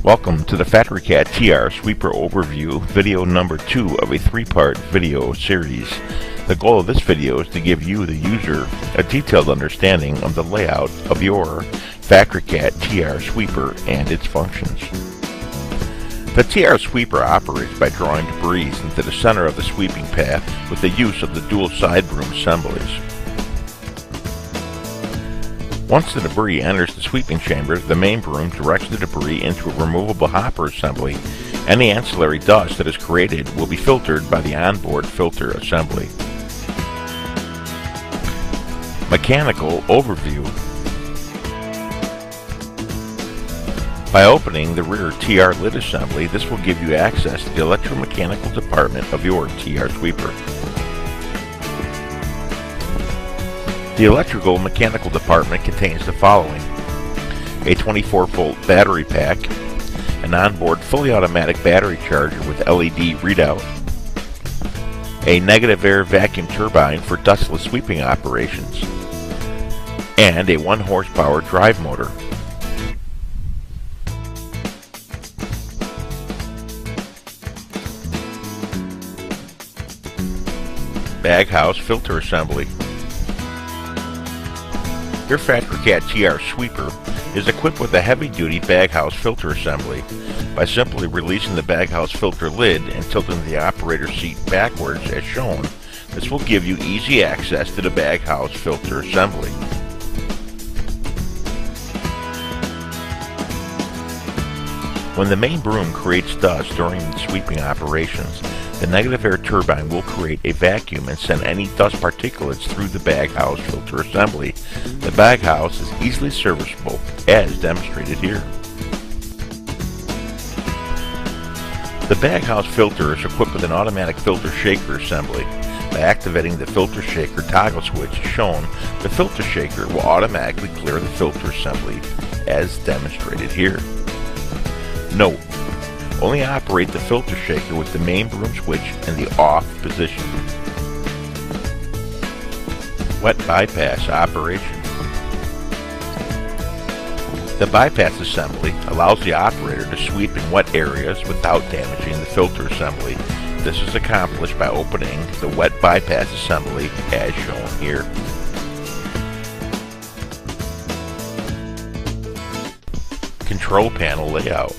Welcome to the FactoryCat TR Sweeper Overview, video number 2 of a 3-part video series. The goal of this video is to give you, the user, a detailed understanding of the layout of your FactoryCat TR Sweeper and its functions. The TR Sweeper operates by drawing debris into the center of the sweeping path with the use of the dual side broom assemblies. Once the debris enters the sweeping chamber, the main broom directs the debris into a removable hopper assembly. Any ancillary dust that is created will be filtered by the onboard filter assembly. Mechanical overview. By opening the rear TR lid assembly, this will give you access to the electromechanical department of your TR sweeper. The electrical mechanical department contains the following: a 24-volt battery pack, an onboard fully automatic battery charger with LED readout, a negative air vacuum turbine for dustless sweeping operations, and a 1 horsepower drive motor. Bag house filter assembly. Your FactoryCat TR Sweeper is equipped with a heavy-duty baghouse filter assembly. By simply releasing the baghouse filter lid and tilting the operator seat backwards as shown, this will give you easy access to the baghouse filter assembly. When the main broom creates dust during the sweeping operations, the negative air turbine will create a vacuum and send any dust particulates through the baghouse filter assembly. The baghouse is easily serviceable, as demonstrated here. The baghouse filter is equipped with an automatic filter shaker assembly. By activating the filter shaker toggle switch shown, the filter shaker will automatically clear the filter assembly, as demonstrated here. Note: only operate the filter shaker with the main broom switch in the off position. Wet bypass operation. The bypass assembly allows the operator to sweep in wet areas without damaging the filter assembly. This is accomplished by opening the wet bypass assembly as shown here. Control panel layout.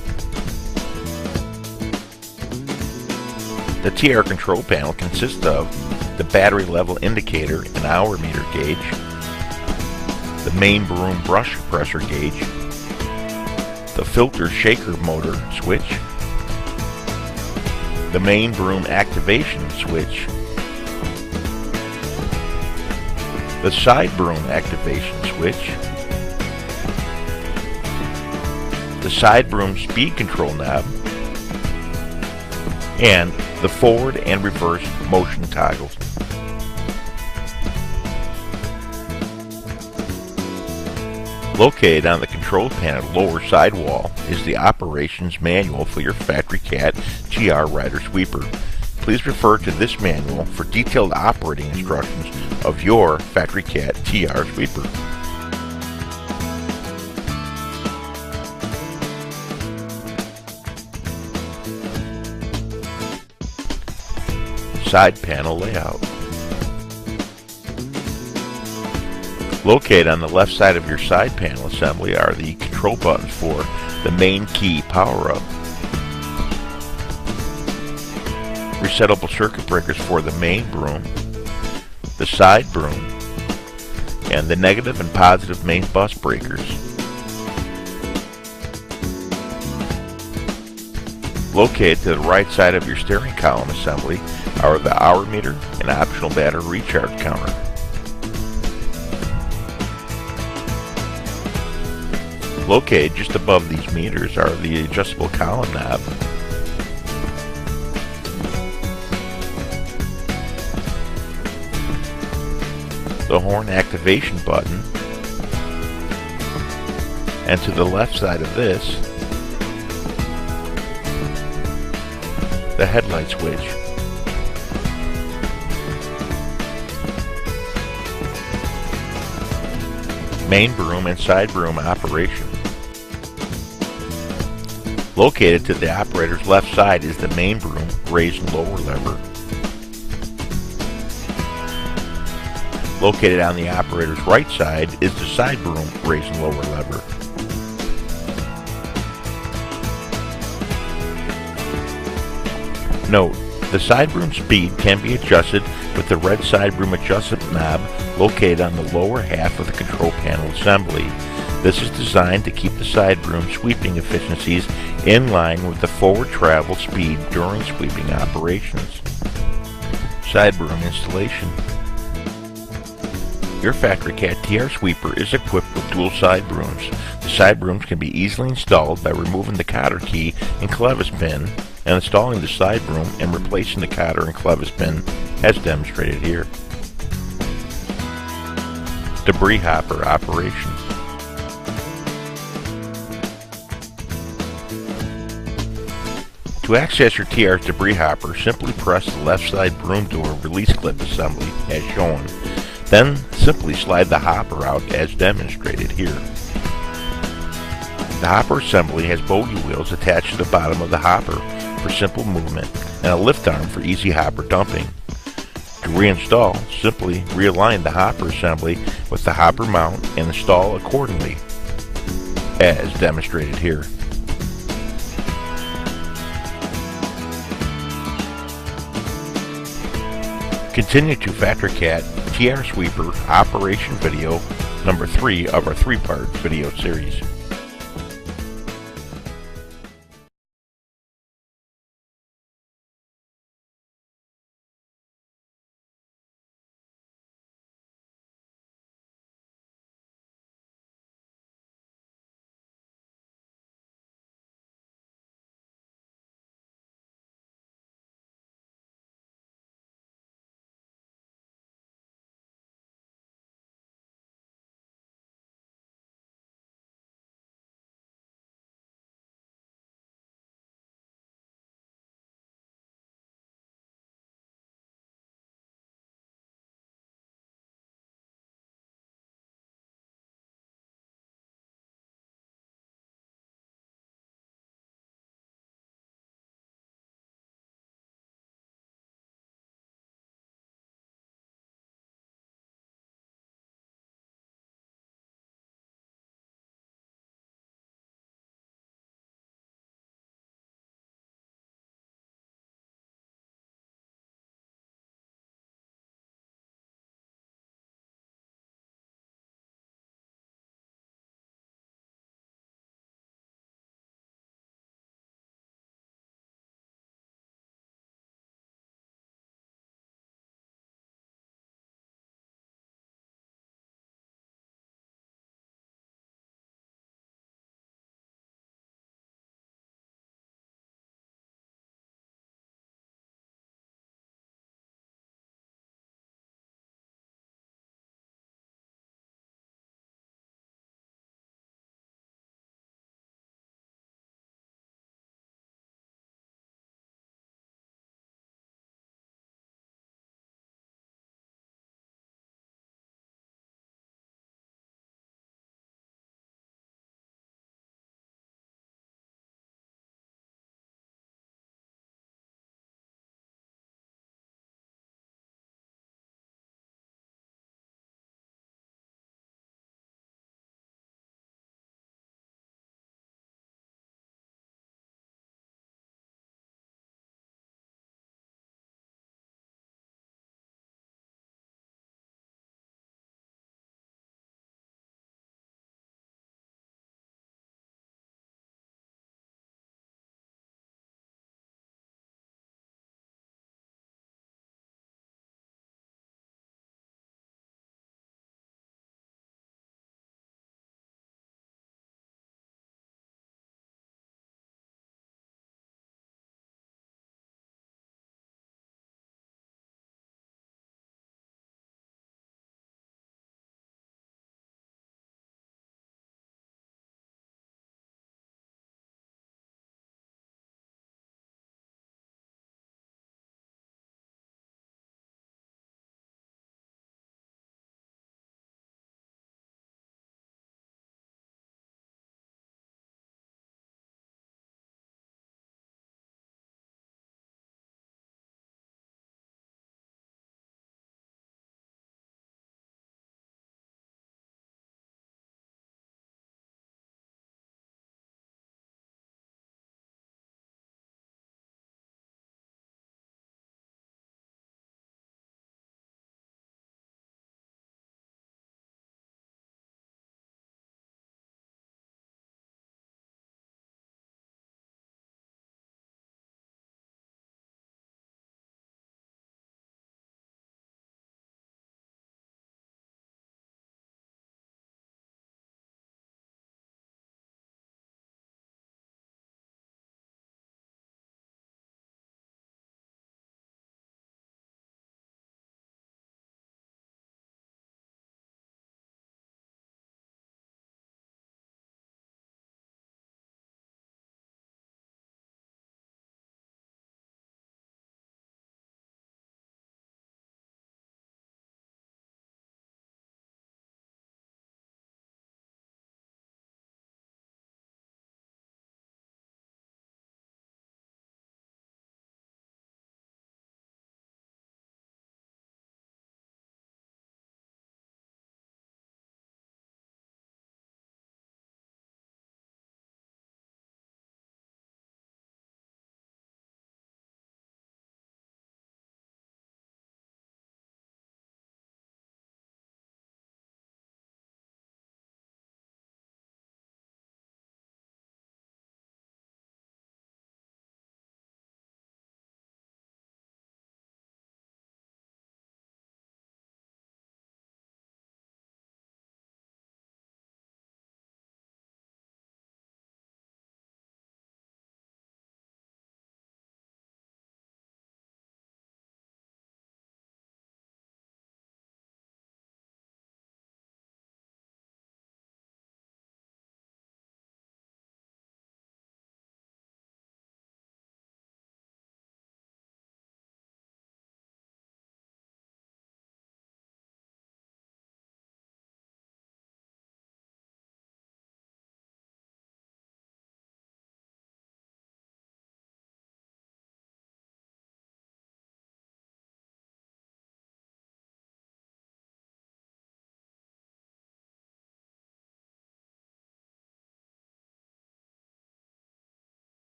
The TR control panel consists of the battery level indicator and hour meter gauge, the main broom brush pressure gauge, the filter shaker motor switch, the main broom activation switch, the side broom activation switch, the side broom speed control knob, and the forward and reverse motion toggles. Located on the control panel lower sidewall is the operations manual for your FactoryCat TR Rider Sweeper. Please refer to this manual for detailed operating instructions of your FactoryCat TR Sweeper. Side panel layout. Located on the left side of your side panel assembly are the control buttons for the main key power-up, resettable circuit breakers for the main broom, the side broom, and the negative and positive main bus breakers. Located to the right side of your steering column assembly are the hour meter and optional battery recharge counter. Located just above these meters are the adjustable column knob, the horn activation button, and to the left side of this, the headlight switch. Main broom and side broom operation. Located to the operator's left side is the main broom raise and lower lever. Located on the operator's right side is the side broom raise and lower lever. Note, the side broom speed can be adjusted with the red side broom adjustment knob located on the lower half of the control panel assembly. This is designed to keep the side broom sweeping efficiencies in line with the forward travel speed during sweeping operations. Side broom installation. Your Factory Cat TR sweeper is equipped with dual side brooms. The side brooms can be easily installed by removing the cotter key and clevis pin and installing the side broom and replacing the cotter and clevis pin as demonstrated here. Debris hopper operation. To access your TR's debris hopper, simply press the left side broom door release clip assembly as shown. Then simply slide the hopper out as demonstrated here. The hopper assembly has bogey wheels attached to the bottom of the hopper for simple movement and a lift arm for easy hopper dumping. To reinstall, simply realign the hopper assembly with the hopper mount and install accordingly as demonstrated here. Continue to Factory Cat TR Sweeper Operation Video number 3 of our 3-part video series.